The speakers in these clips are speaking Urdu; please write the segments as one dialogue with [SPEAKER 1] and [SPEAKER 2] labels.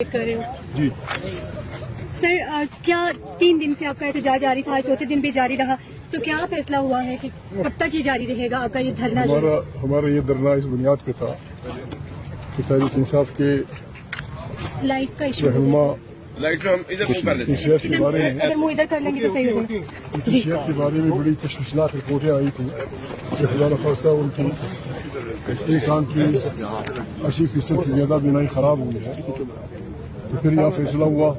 [SPEAKER 1] کر رہے ہو
[SPEAKER 2] جی
[SPEAKER 1] سر، کیا 3 دن سے آپ کا احتجاج جاری تھا، چوتھے دن بھی جاری رہا، تو کیا فیصلہ ہوا ہے کہ کب تک یہ جاری رہے گا آپ کا یہ دھرنا؟
[SPEAKER 2] ہمارا یہ دھرنا اس بنیاد پہ تھا کہ تحریک انصاف کے
[SPEAKER 1] لائٹ کا ایشو
[SPEAKER 2] رہنما صحت کے بارے میں
[SPEAKER 1] اگر وہ ادھر کر لیں گے تو صحیح ہوگا جی۔
[SPEAKER 2] صحت کے بارے میں بڑی تشویشناک رپورٹیں آئی تھیں کہ خدا نخواستہ ان کی ایک آنکھ کی 80% سے زیادہ بینائی خراب ہوئی ہے، تو پھر یہ فیصلہ ہوا،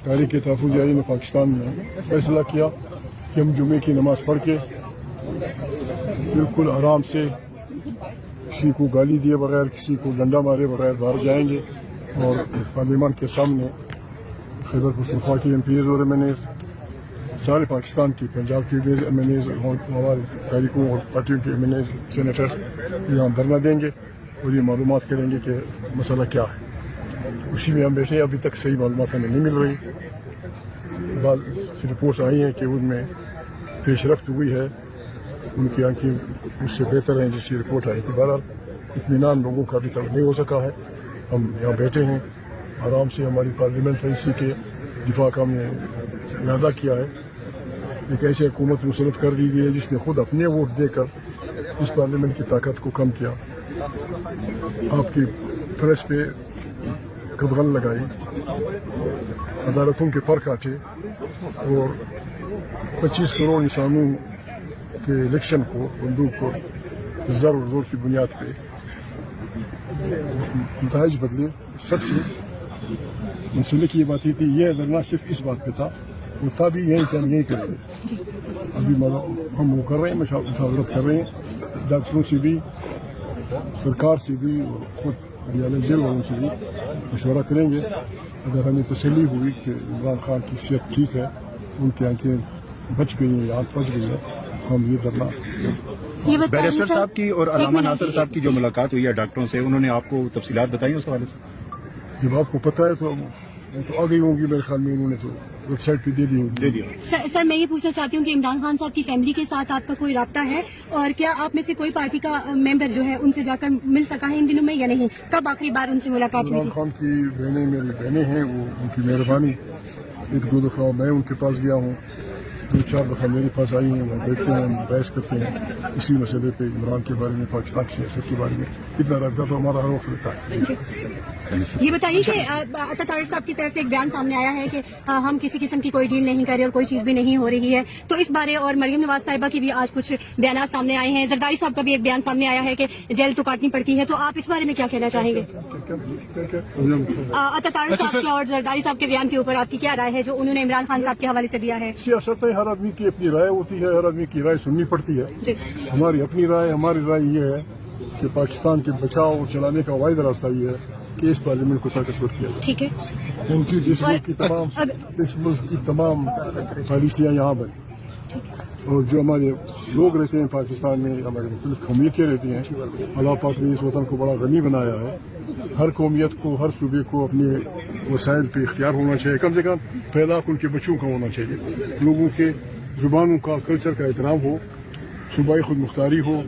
[SPEAKER 2] تحریک تحفظ جاری نے پاکستان میں فیصلہ کیا کہ ہم جمعے کی نماز پڑھ کے بالکل آرام سے کسی کو گالی دیے بغیر، کسی کو ڈنڈا مارے بغیر باہر جائیں گے اور پارلیمان کے سامنے خیبر پختونخوا کے ایم پی ایز اور ایم این ایز، سارے پاکستان کی، پنجاب کے ایم این ایز، ہمارے تحریکوں اور پارٹیوں کے ایم این ایز، سینیٹر یہاں دھرنا دیں گے اور یہ معلومات کریں گے کہ مسئلہ کیا ہے۔ اسی میں ہم بیٹھے، ابھی تک صحیح معلومات ہمیں نہیں مل رہی، بعض رپورٹس آئی ہیں کہ ان میں پیش رفت ہوئی ہے، ان کی آنکھیں اس سے بہتر ہیں جس کی رپورٹ آئی تھی۔ بہرحال اطمینان لوگوں کا ابھی تک نہیں ہو سکا ہے، ہم یہاں بیٹھے ہیں آرام سے، ہماری پارلیمنٹ ہے، اسی کے دفاع کا ہم نے ارادہ کیا ہے۔ ایک ایسی حکومت مسلط کر دی گئی ہے جس نے خود اپنے ووٹ دے کر اس پارلیمنٹ کی طاقت کو کم کیا، آپ کی پریس پہ قدغن لگائی، عدالتوں کے پر کاٹے اور 25 کروڑ انسانوں کے الیکشن کو بندوق کو زر و زور کی بنیاد پہ نتائج بدلے۔ سب سے منسلک یہ بات تھی، یہ دھرنا صرف اس بات پہ تھا، وہ تھا بھی یہی کہ ہم یہی کرتے، ابھی ہم وہ کر رہے ہیں، مشاورت کر رہے ہیں ڈاکٹروں سے بھی، سرکار سے بھی، اور خود ریاض والوں سے بھی مشورہ کریں گے۔ اگر ہمیں تسلی ہوئی کہ عمران خان کی صحت ٹھیک ہے، ان کی آنکھیں بچ گئی ہیں، آنکھ بچ گئی ہے، ہم یہ دھرنا۔
[SPEAKER 3] بیرسٹر صاحب کی اور علامہ ناصر صاحب کی جو ملاقات ہوئی ہے ڈاکٹروں سے، انہوں نے آپ کو تفصیلات بتائی اس حوالے سے؟
[SPEAKER 2] جب آپ کو پتہ ہے تو آ گئی ہوں گی، میرے خیال میں انہوں نے تو ویب سائٹ پہ دے دی ہوگی۔
[SPEAKER 1] سر، میں یہ پوچھنا چاہتی ہوں کہ عمران خان صاحب کی فیملی کے ساتھ آپ کا کوئی رابطہ ہے، اور کیا آپ میں سے کوئی پارٹی کا ممبر جو ہے ان سے جا کر مل سکا ہے ان دنوں میں یا نہیں؟ کب آخری بار ان سے ملاقات ہوئی
[SPEAKER 2] عمران
[SPEAKER 1] تھی؟
[SPEAKER 2] خان کی بہنیں میری بہنیں ہیں، وہ ان کی مہربانی، 1-2 دفعہ میں ان کے پاس گیا ہوں، 2-4 دفعہ میرے پاس آئی ہیں، وہ بیٹھتے ہیں، بحث کرتے ہیں اسی مسئلے پہ، عمران کے بارے میں، پاکستان کی سیاست کے بارے میں۔ اتنا رابطہ تو ہمارا ہر وقت رہتا ہے۔
[SPEAKER 1] یہ بتائیے کہ عطا صاحب کی طرف سے ایک بیان سامنے آیا ہے کہ ہم کسی قسم کی کوئی ڈیل نہیں کر رہے اور کوئی چیز بھی نہیں ہو رہی ہے، تو اس بارے، اور مریم نواز صاحبہ کی بھی آج کچھ بیانات سامنے آئے ہیں، زرداری صاحب کا بھی ایک بیان سامنے آیا ہے کہ جیل تو کاٹنی پڑتی ہے، تو آپ اس بارے میں کیا کہنا چاہیں گے؟ عطا صاحب کے اور زرداری صاحب کے بیان کے اوپر آپ کی کیا رائے ہے جو انہوں نے عمران خان صاحب کے حوالے سے دیا ہے؟
[SPEAKER 2] سیاست ہے، ہر آدمی کی اپنی رائے ہوتی ہے، ہر آدمی کی رائے سننی پڑتی ہے۔
[SPEAKER 1] جی،
[SPEAKER 2] ہماری اپنی رائے، ہماری رائے یہ ہے کہ پاکستان کے بچاؤ اور چلانے کا واحد راستہ یہ ہے کہ اس پارلیمنٹ کو طاقتور کیا جائے،
[SPEAKER 1] ٹھیک ہے،
[SPEAKER 2] ان کی جس ملک کی تمام پالیسیاں یہاں بنیں، اور جو ہمارے لوگ رہتے ہیں پاکستان میں، ہمارے مختلف قومیتیں رہتی ہیں، اللہ پاک نے اس وطن کو بڑا غنی بنایا ہے، ہر قومیت کو، ہر صوبے کو اپنے وسائل پہ اختیار ہونا چاہیے، کم سے کم پھیلاک ان کے بچوں کا ہونا چاہیے، لوگوں کے زبانوں کا، کلچر کا احترام ہو، صوبائی خود مختاری ہو،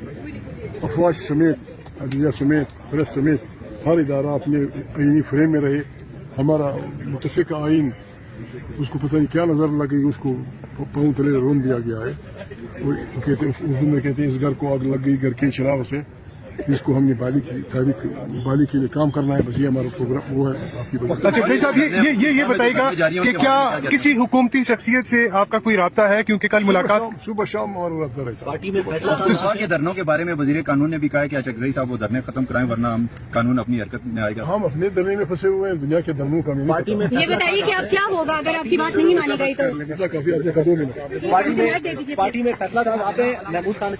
[SPEAKER 2] افواج سمیت، عدلیہ سمیت، پریس سمیت ہر ادارہ اپنے آئینی فریم میں رہے۔ ہمارا متفق آئین، اس کو پتہ نہیں کیا نظر لگی، اس کو پاؤں تلے رون دیا گیا ہے، وہ کہتے ہیں، اردو میں کہتے ہیں اس گھر کو آگ لگ گئی گھر کے چراغ سے، جس کو ہم نے بالی کے لیے کام کرنا ہے، بس یہ ہمارا پروگرام وہ ہے۔ آپ کی
[SPEAKER 4] اچھا جی صاحب، یہ بتائیے گا کہ کیا کسی حکومتی شخصیت سے آپ کا کوئی رابطہ ہے؟ کیونکہ کل ملاقات
[SPEAKER 2] صبح شام اور رابطہ رہتا ہے۔
[SPEAKER 3] پارٹی میں فیصلہ کے دھرنوں کے بارے میں وزیر قانون نے بھی کہا کہ اچھا صاحب وہ دھرنے ختم کرائیں ورنہ ہم قانون اپنی حرکت میں آئے گا۔
[SPEAKER 2] ہم اپنے دھرنے میں پھنسے ہوئے ہیں، دنیا کے دھرنوں کا نہیں پتہ۔
[SPEAKER 1] یہ بتائیے کہ اب کیا ہوگا اگر آپ کی بات نہیں مانی گئی تو؟
[SPEAKER 2] ایسا کافی آپ نے کہا 2 منٹ
[SPEAKER 5] پارٹی میں فیصلہ تھا وہاں پہ محمود خان